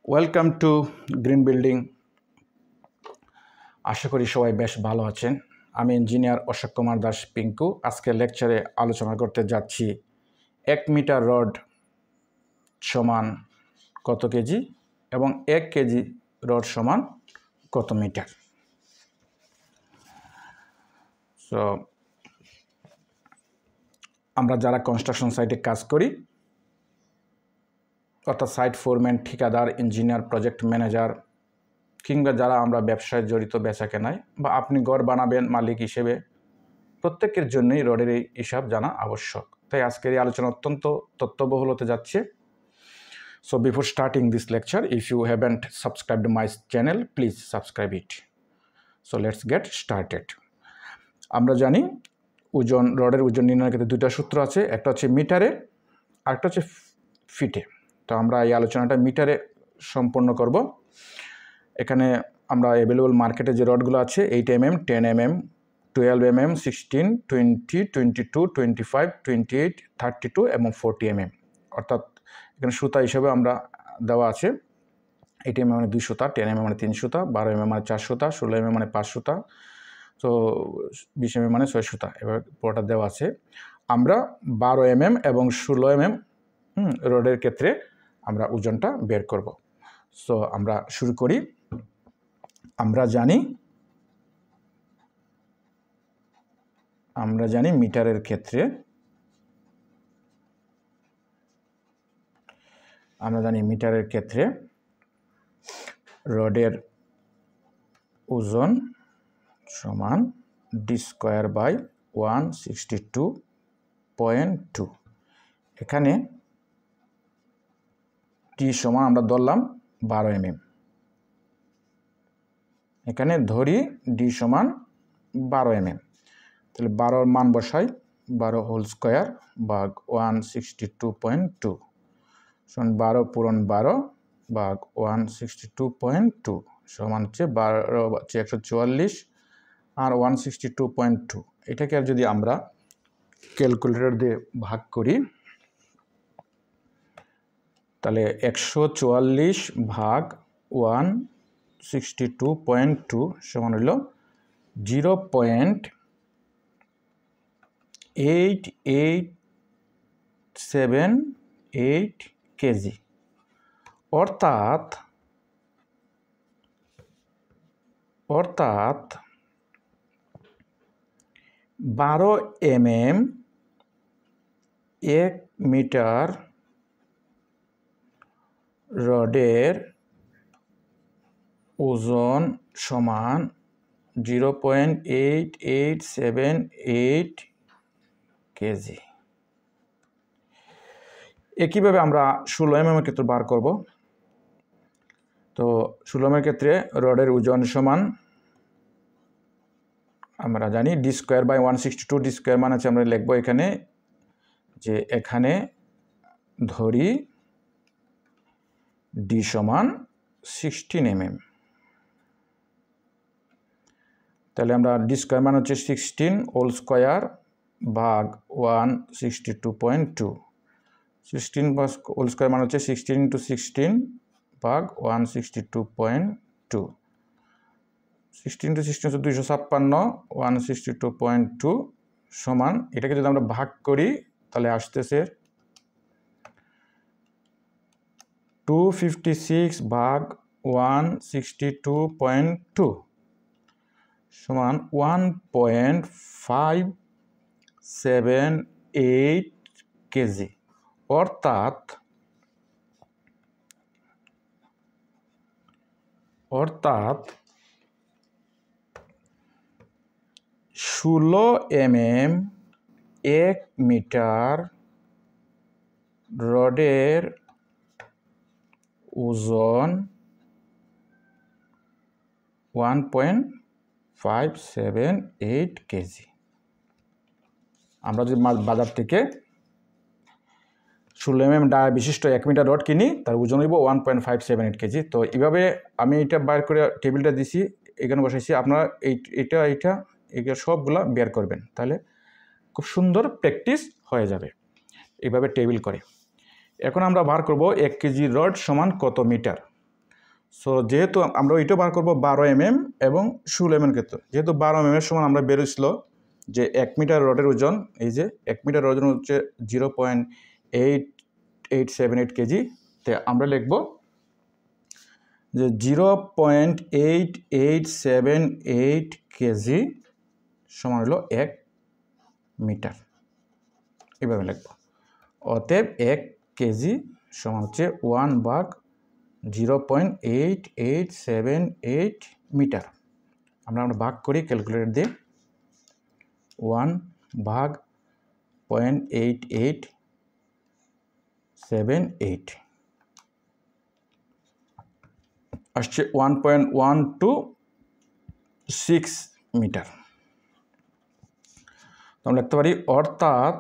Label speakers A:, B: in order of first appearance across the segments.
A: Welcome to green building. আশা করি সবাই বেশ ভালো আছেন। আমি ইঞ্জিনিয়ার অশোক কুমার দাস পিঙ্কু। আজকের লেকচারে আলোচনা করতে যাচ্ছি 1 মিটার রড সমান কত কেজি এবং 1 কেজি রড সমান কত মিটার। সো আমরা যারা কনস্ট্রাকশন সাইটে কাজ করি, অর্থাৎ সাইট ফোরম্যান, ঠিকাদার, ইঞ্জিনিয়ার, প্রজেক্ট ম্যানেজার কিংবা যারা আমরা ব্যবসায় জড়িত বেচা কেনায় বা আপনি ঘর বানাবেন মালিক হিসেবে, প্রত্যেকের জন্যই রডের এই হিসাব জানা আবশ্যক। তাই আজকের এই আলোচনা অত্যন্ত তথ্যবহুল হতে যাচ্ছে। So before starting this lecture, if you haven't subscribed my channel, please subscribe it. So let's get started. আমরা জানি রডের ওজন নির্ণয়ের ক্ষেত্রে দুইটা সূত্র আছে, একটা হচ্ছে মিটারে আর একটা হচ্ছে ফিটে। তো আমরা এই আলোচনাটা মিটারে সম্পন্ন করব। এখানে আমরা অ্যাভেলেবল মার্কেটে যে রডগুলো আছে 8 mm, 10 mm, 12 mm, 16, 20, 22, 25, 28, 32 এবং 40 mm। অর্থাৎ এখানে সুতা হিসেবে আমরা দেওয়া আছে 8 mm মানে 2 সুতা, 10 mm মানে 3 সুতা, 12 mm মানে 4 সুতা, 16 mm মানে 5 সুতা, তো 20 mm মানে 6 সুতা। এবার পুরোটা দেওয়া আছে। আমরা 12 mm এবং 16 mm রডের ক্ষেত্রে আমরা ওজনটা বের করব। সো আমরা শুরু করি। আমরা জানি মিটারের ক্ষেত্রে রডের ওজন সমান d²/162.2। এখানে টি সমান আমরা ধরলাম 12 mm। এখানে ধরি ডি সমান 12 mm। তাহলে 12 মান বসাই, 12 হোল স্কোয়ার ভাগ 162.2 সমান 12 পূরণ 12 ভাগ 162.2 সমান হচ্ছে 12 হচ্ছে 144 আর 162.2। এটাকে আর যদি আমরা ক্যালকুলেটর দিয়ে ভাগ করি তাহলে 144 ভাগ 162.2 সমান হলো 0.8878 কেজি। অর্থাৎ 12 mm 1 মিটার রডের ওজন সমান 0.8878 কেজি। একইভাবে আমরা 16 mm এর ক্ষেত্রে বার করব। তো 16 mm এর ক্ষেত্রে রডের ওজন সমান আমরা জানি d²/162। d² মানে হচ্ছে আমরা লিখবো এখানে যে এখানে ধরি ডি সমান 16 mm। তাহলে আমরা d² মানে হচ্ছে 16 হোল স্কোয়ার ভাগ 162.2। 16 হোল স্কোয়ার মানে হচ্ছে 16 × 16 ভাগ 162.2। 16 × 16 হচ্ছে 256, 162.2 সমান, এটাকে যদি আমরা ভাগ করি তাহলে আসতেছে 256 ভাগ 162.2 সমান 1.578 কেজি। অর্থাৎ 16 mm 1 মিটার রডের ওজন 1.578 কেজি। আমরা যদি বাজার থেকে 16 mm ডায়া বিশিষ্ট 1 মিটার রড কিনি, তার ওজন হইব 1.578 কেজি। তো এইভাবে আমি এটা বাইর করে টেবিলটা দিছি, এখানে বসাইছি। আপনারা এইটা সবগুলা বের করবেন, তাহলে খুব সুন্দর প্র্যাকটিস হয়ে যাবে এইভাবে টেবিল করে। এখন আমরা বার করব 1 কেজি রড সমান কত মিটার। সো যেহেতু আমরা ওইটা বার করবো 12 mm এবং 16 mm ক্ষেত্রে, যেহেতু 12 mm এর সমান আমরা বেরোছিল যে 1 মিটার রডের ওজন, এই যে 1 মিটার ওজন হচ্ছে 0.8878 কেজি, তে আমরা লিখব যে 0.8878 কেজি সমান হলো 1 মিটার, এভাবে লিখব। অতএব 1 কেজি সমান হচ্ছে 1/0.8878 মিটার। আমরা ভাগ করি ক্যালকুলেটর দিয়ে, 1/0.8878 আসছে 1.126 মিটার। তো আমরা লিখতে পারি অর্থাৎ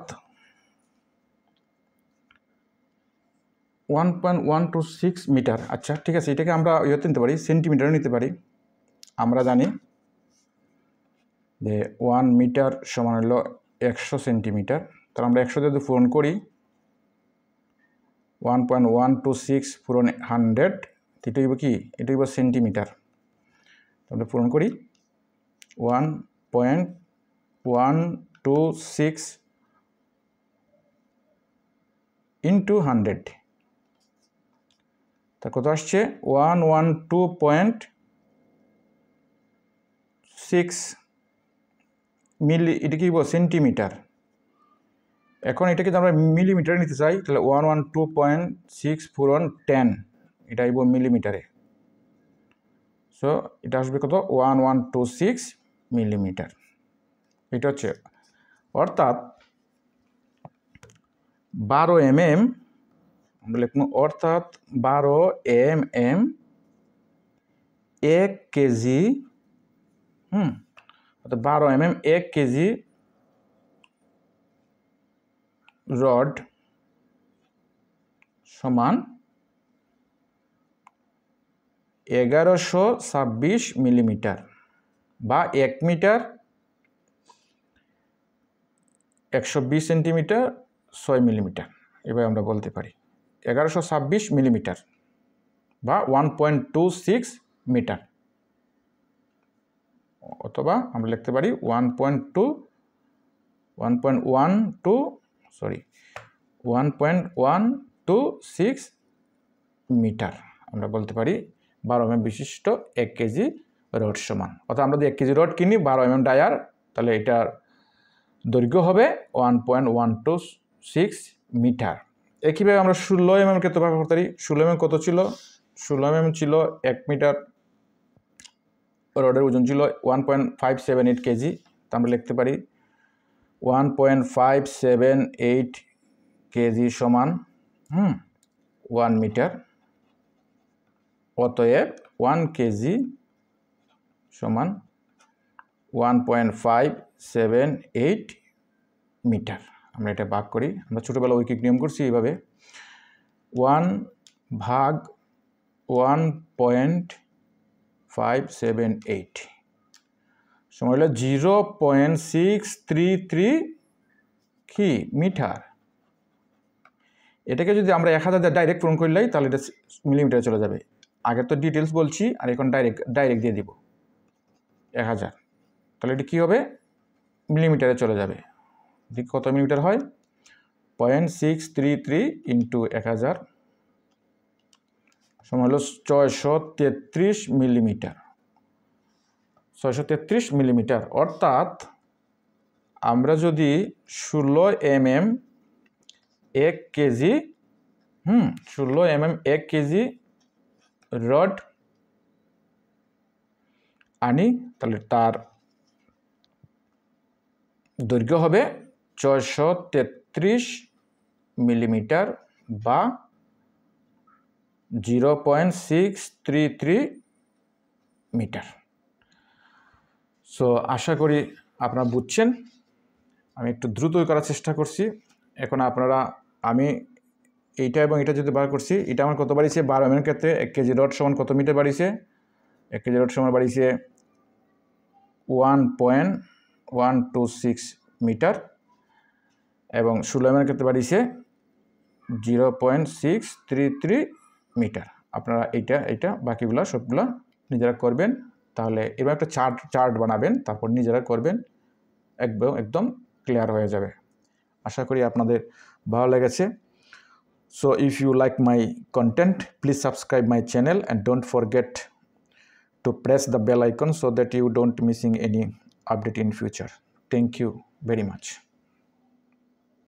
A: 1.126 মিটার। আচ্ছা ঠিক আছে, এটাকে আমরা ইয়েতে নিতে পারি, সেন্টিমিটারে নিতে পারি। আমরা জানি যে 1 মিটার সমান হলো 100 সেন্টিমিটার। তাহলে আমরা 100 যদি পূরণ করি 1.126 পূরণ 100, এটা হইব কি, এটা হইব সেন্টিমিটার। আমরা পূরণ করি 1.126 ইন্টু 100, তা কত আসছে 112.6 মিলি, এটা কি সেন্টিমিটার। এখন এটাকে যদি আমরা মিলিমিটারে নিতে চাই তাহলে 112.6 পূরণ 10, এটা আইব মিলিমিটারে। সো এটা আসবে কত 1126 মিলিমিটার। এটা হচ্ছে অর্থাৎ 12 mm, আমরা লিখব অর্থাৎ 12 mm 1 কেজি, অর্থাৎ 12 mm 1 কেজি রড সমান 1126 মিলিমিটার, বা 1 মিটার 120 সেন্টিমিটার 6 মিলিমিটার, এভাবে আমরা বলতে পারি 1126 মিলিমিটার বা 1.26 মিটার, অথবা আমরা লিখতে পারি 1.126 মিটার। আমরা বলতে পারি 12 mm বিশিষ্ট 1 কেজি রড সমান। অর্থাৎ আমরা যদি 1 কেজি রড কিনি 12 mm ডায়ার, তাহলে এটার দৈর্ঘ্য হবে 1.126 মিটার। একইভাবে আমরা 16 mm ক্ষেত্রে ব্যবহার করতে পারি। 16 mm কত ছিল? 16 mm ছিল 1 মিটার রডের ওজন ছিল 1.578 কেজি। তা আমরা লিখতে পারি 1.578 কেজি সমান 1 মিটার। অতএব 1 কেজি সমান 1.578 মিটার। আমরা এটা ভাগ করি, আমরা ছোটোবেলা ঐকিক নিয়ম করছি এইভাবে, 1/1.578 সময় হলো 0.633 কি মিটার। এটাকে যদি আমরা 1000 ডাইরেক্ট পূরণ করলেই তাহলে এটা মিলিমিটারে চলে যাবে। আগে তো ডিটেলস বলছি, আর এখন ডাইরেক্ট দিয়ে দিব 1000, তাহলে এটা কী হবে মিলিমিটারে চলে যাবে। কত মিলিমিটার হয়? 0.633 ইন্টু 1000 সমান হলো 633 মিলিমিটার। 633 মিলিমিটার। অর্থাৎ আমরা যদি 16 mm 1 KG 16 mm 1 KG rod আনি, তাহলে তার দৈর্ঘ্য হবে 633 মিলিমিটার বা 0.633 মিটার। সো আশা করি আপনারা বুঝছেন। আমি একটু দ্রুত করার চেষ্টা করছি। এখন আপনারা, আমি এইটা এবং এটা যদি বার করছি, এটা আমার কত বাড়িছে 12 mm ক্ষেত্রে 1 কেজি রড সমান কত মিটার বাড়িছে? 1 কেজি রড সমান বাড়িছে 1.126 মিটার, এবং 16 mm ক্ষেত্রে বাড়িছে 0.633 মিটার। আপনারা এইটা বাকিগুলো সবগুলো নিজেরা করবেন। তাহলে এবার একটা চার্ট বানাবেন, তারপর নিজেরা করবেন, একদম ক্লিয়ার হয়ে যাবে। আশা করি আপনাদের ভালো লেগেছে। So if you like my content, please subscribe my channel and don't forget to press the bell icon so that you don't missing any update in future. Thank you very much.